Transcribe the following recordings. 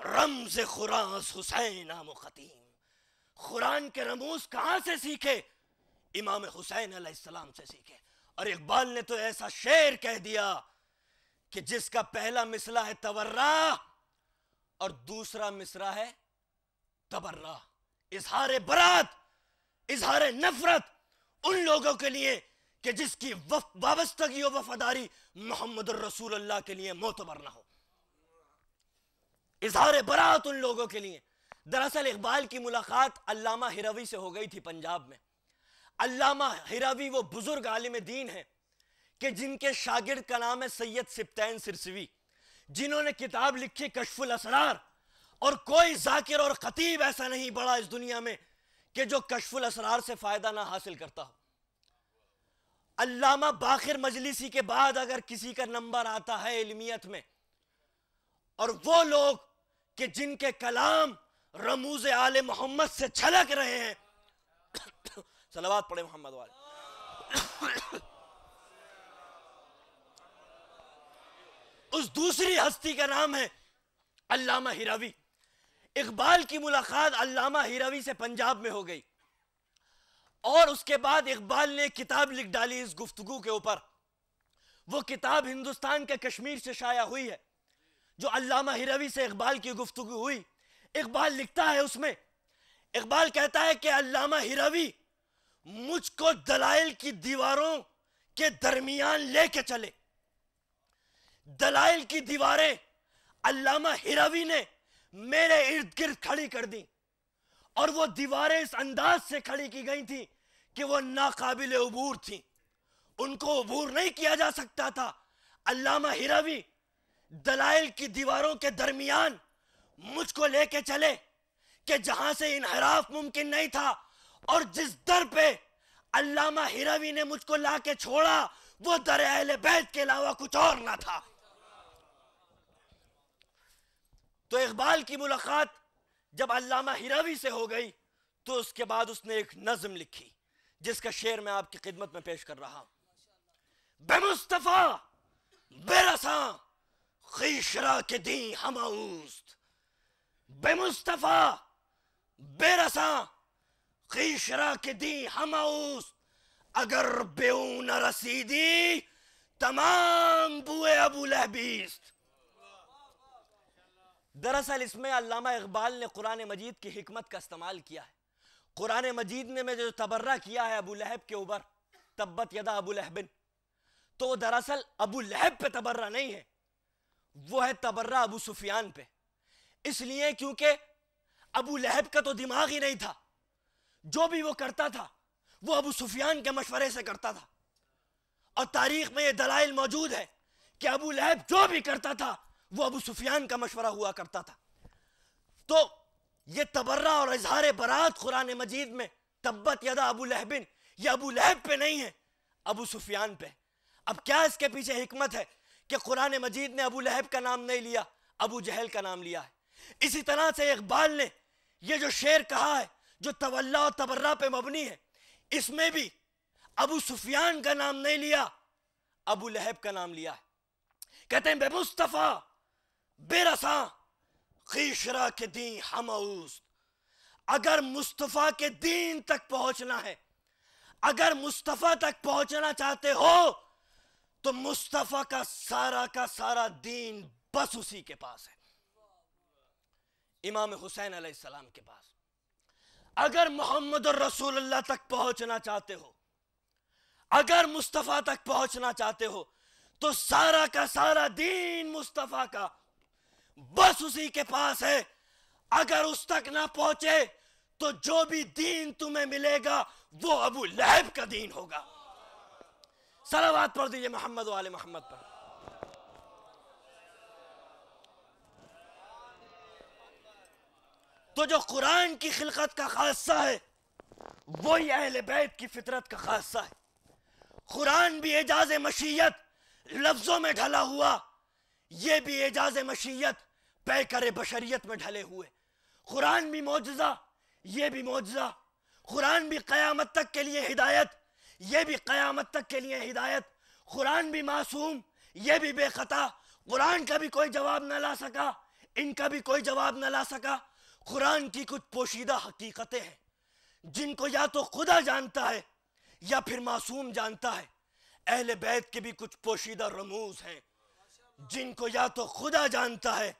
رمز خراس حسین نام و ختیم. قرآن کے رموز کہاں سے سیکھے؟ امام حسین علیہ السلام سے سیکھے. اور اقبال نے تو ایسا شعر کہہ دیا کہ جس کا پہلا مصرع ہے تورا اور دوسرا مصرع ہے تبرہ. اظہار برات، اظہار نفرت ان لوگوں کے لیے کہ جس کی وابستگی و وفاداری محمد الرسول اللہ کے لیے معتبر نہ ہو. اظہار برات ان لوگوں کے لیے. دراصل اقبال کی ملاقات علامہ ہروی سے ہو گئی تھی پنجاب میں. علامہ ہروی وہ بزرگ عالم دین ہیں کہ جن کے شاگرد کا نام ہے سید سبطین سرسوی، جنہوں نے کتاب لکھی کشف الاسرار. اور کوئی ذاکر اور خطیب ایسا نہیں بڑا اس دنیا میں کہ جو کشف الاسرار سے فائدہ نہ حاصل کرتا ہو. علامہ باقر مجلسی کے بعد اگر کسی کا نمبر آتا ہے علمیت میں، اور وہ لوگ کہ جن کے کلام رموز آل محمد سے چھلک رہے ہیں، صلوات پڑھے محمد والے، اس دوسری ہستی کا نام ہے علامہ ہروی. اقبال کی ملاقات علامہ ہروی سے پنجاب میں ہو گئی، اور اس کے بعد اقبال نے کتاب لکھ ڈالی اس گفتگو کے اوپر. وہ کتاب ہندوستان کے کشمیر سے شائع ہوئی ہے، جو علامہ ہروی سے اقبال کی گفتگو ہوئی. اقبال لکھتا ہے اس میں، اقبال کہتا ہے کہ علامہ ہروی مجھ کو دلائل کی دیواروں کے درمیان لے کے چلے. دلائل کی دیواریں علامہ ہروی نے میرے ارد گرد کھڑی کر دی، اور وہ دیواریں اس انداز سے کھڑی کی گئی تھی کہ وہ ناقابل عبور تھیں، ان کو عبور نہیں کیا جا سکتا تھا. علامہ ہروی دلائل کی دیواروں کے درمیان مجھ کو لے کے چلے کہ جہاں سے انحراف ممکن نہیں تھا، اور جس در پہ علامہ ہروی نے مجھ کو لا کے چھوڑا وہ در اہل بیت کے علاوہ کچھ اور نہ تھا. تو اقبال کی ملاقات جب علامہ ہروی سے ہو گئی تو اس کے بعد اس نے ایک نظم لکھی جس کا شعر میں آپ کی خدمت میں پیش کر رہا ہوں. بے مصطفیٰ بے رساں خویش را کے دیں ہماوست، بے مصطفیٰ بے رساں خویش را کے دیں ہماوست، اگر بے اون نہ رسیدی تمام بوئے ابو لہبیست. دراصل اس میں علامہ اقبال نے قرآن مجید کی حکمت کا استعمال کیا ہے. قرآن مجید نے میں جو تبرہ کیا ہے ابو لہب کے اوپر، تبت یدا ابو لہبن، تو وہ دراصل ابو لہب پہ تبرہ نہیں ہے، وہ ہے تبرہ ابو سفیان پہ. اس لیے کیونکہ ابو لہب کا تو دماغ ہی نہیں تھا، جو بھی وہ کرتا تھا وہ ابو سفیان کے مشورے سے کرتا تھا. اور تاریخ میں یہ دلائل موجود ہے کہ ابو لہب جو بھی کرتا تھا وہ ابو سفیان کا مشورہ ہوا کرتا تھا. تو یہ تبرہ اور اظہار برات قرآن مجید میں تبت یدا ابو لہبن، یہ ابو لہب پہ نہیں ہے، ابو سفیان پہ. اب کیا اس کے پیچھے حکمت ہے کہ قرآن مجید نے ابو لہب کا نام نہیں لیا، ابو جہل کا نام لیا ہے. اسی طرح سے اقبال نے یہ جو شعر کہا ہے جو تولا و تبرہ پہ مبنی ہے، اس میں بھی ابو سفیان کا نام نہیں لیا، ابو لہب کا نام لیا ہے. کہتے ہیں بے مصطفیٰ بے رساں خویش را کے دیں ہماوست. اگر مصطفیٰ کے دین تک پہنچنا ہے، اگر مصطفیٰ تک پہنچنا چاہتے ہو تو مصطفیٰ کا سارا دین بس اسی کے پاس ہے، امام حسین علیہ السلام کے پاس. اگر محمد الرسول اللہ تک پہنچنا چاہتے ہو، اگر مصطفیٰ تک پہنچنا چاہتے ہو تو سارا کا سارا دین مصطفیٰ کا بس اسی کے پاس ہے. اگر اس تک نہ پہنچے تو جو بھی دین تمہیں ملے گا وہ ابو لہب کا دین ہوگا. صلوات پڑھ دیجئے محمد و آل محمد پر. تو جو قرآن کی خلقت کا خاصہ ہے وہی اہل بیت کی فطرت کا خاصہ ہے. قرآن بھی اعجاز مشیت لفظوں میں ڈھلا ہوا، یہ بھی اعجاز مشیت پیکر بشریت میں ڈھلے ہوئے. قرآن بھی معجزہ، یہ بھی معجزہ. قرآن بھی قیامت تک کے لیے ہدایت، یہ بھی قیامت تک کے لیے ہدایت. قرآن بھی معصوم، یہ بھی بے خطا. قرآن کا بھی کوئی جواب نہ لا سکا، ان کا بھی کوئی جواب نہ لا سکا۔ قرآن کی کچھ پوشیدہ حقیقتیں ہیں جن کو یا تو خدا جانتا ہے یا پھر معصوم جانتا ہے۔ اہل بیت کے بھی کچھ پوشیدہ رموز ہیں جن کو یا تو خدا جانتا ہے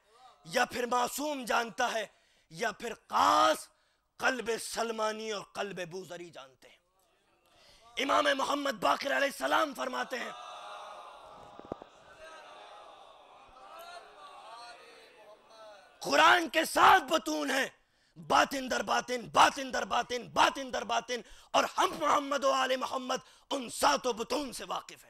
یا پھر معصوم جانتا ہے یا پھر خاص قلب سلمانی اور قلب بوذری جانتے ہیں۔ امام محمد باقر علیہ السلام فرماتے ہیں قرآن کے 7 بطون ہیں، باطن در باطن، باطن در باطن، باطن در باطن، اور ہم محمد و آل محمد ان 7 بطون سے واقف ہیں۔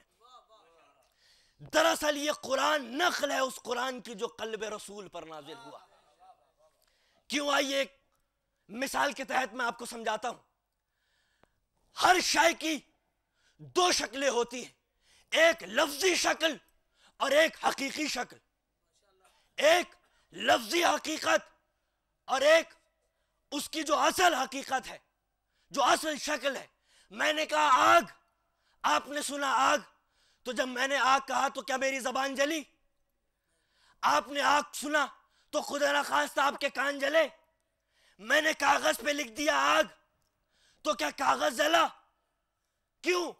دراصل یہ قرآن نقل ہے اس قرآن کی جو قلب رسول پر نازل ہوا۔ کیوں؟ آئیے ایک مثال کے تحت میں آپ کو سمجھاتا ہوں۔ ہر شے کی 2 شکلیں ہوتی ہیں، ایک لفظی شکل اور ایک حقیقی شکل۔ ایک لفظی حقیقت اور ایک اس کی جو اصل حقیقت ہے، جو اصل شکل ہے۔ میں نے کہا آگ، آپ نے سنا آگ، تو جب میں نے آگ کہا تو کیا میری زبان جلی؟ آپ نے آگ سنا تو خدا نخواستہ آپ کے کان جلے؟ میں نے کاغذ پہ لکھ دیا آگ تو کیا کاغذ جلا؟ کیوں؟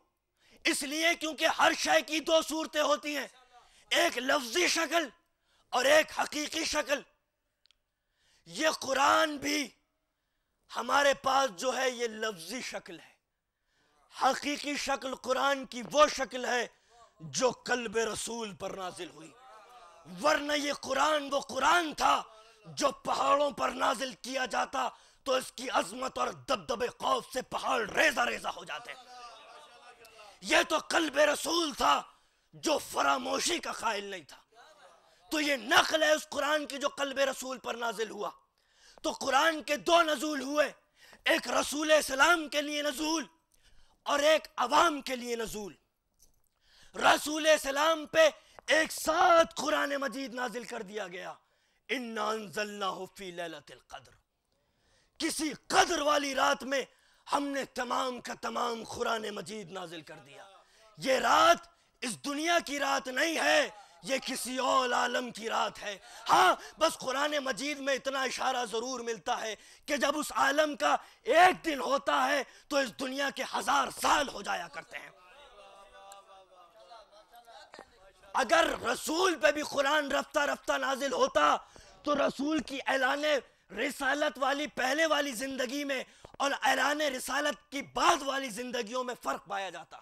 اس لیے کیونکہ ہر شے کی 2 صورتیں ہوتی ہیں، ایک لفظی شکل اور ایک حقیقی شکل۔ یہ قرآن بھی ہمارے پاس جو ہے یہ لفظی شکل ہے۔ حقیقی شکل قرآن کی وہ شکل ہے جو قلب رسول پر نازل ہوئی، ورنہ یہ قرآن وہ قرآن تھا جو پہاڑوں پر نازل کیا جاتا تو اس کی عظمت اور دبدبے خوف سے پہاڑ ریزہ ریزہ ہو جاتے۔ یہ تو قلب رسول تھا جو فراموشی کا قائل نہیں تھا۔ تو یہ نقل ہے اس قرآن کی جو قلب رسول پر نازل ہوا۔ تو قرآن کے 2 نزول ہوئے، ایک رسول اسلام کے لیے نزول اور ایک عوام کے لیے نزول۔ رسول اسلام پہ ایک ساتھ قرآن مجید نازل کر دیا گیا، اِنَّا أَنزَلْنَاهُ فِي لَيْلَةِ الْقَدْرِ، کسی قدر والی رات میں ہم نے تمام کا تمام قرآن مجید نازل کر دیا۔ یہ رات اس دنیا کی رات نہیں ہے، یہ کسی اور عالم کی رات ہے۔ ہاں بس قرآن مجید میں اتنا اشارہ ضرور ملتا ہے کہ جب اس عالم کا ایک دن ہوتا ہے تو اس دنیا کے 1000 سال ہو جایا کرتے ہیں۔ اگر رسول پہ بھی قرآن رفتہ رفتہ نازل ہوتا تو رسول کی اعلان رسالت والی پہلے والی زندگی میں اور اعلان رسالت کی بعد والی زندگیوں میں فرق پایا جاتا،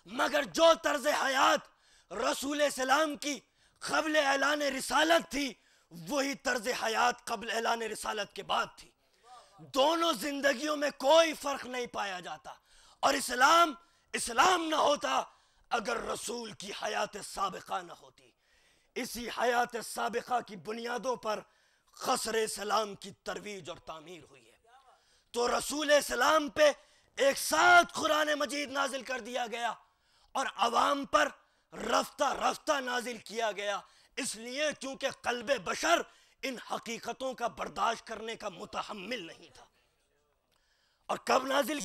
مگر جو طرز حیات رسول اسلام کی قبل اعلان رسالت تھی وہی طرز حیات قبل اعلان رسالت کے بعد تھی۔ دونوں زندگیوں میں کوئی فرق نہیں پایا جاتا، اور اسلام نہ ہوتا اگر رسول کی حیات سابقہ نہ ہوتی۔ اسی حیات سابقہ کی بنیادوں پر قصر اسلام کی ترویج اور تعمیر ہوئی ہے۔ تو رسول اسلام پہ ایک ساتھ قرآن مجید نازل کر دیا گیا اور عوام پر رفتہ رفتہ نازل کیا گیا، اس لیے کیونکہ قلب بشر ان حقیقتوں کا برداشت کرنے کا متحمل نہیں تھا۔ اور کب نازل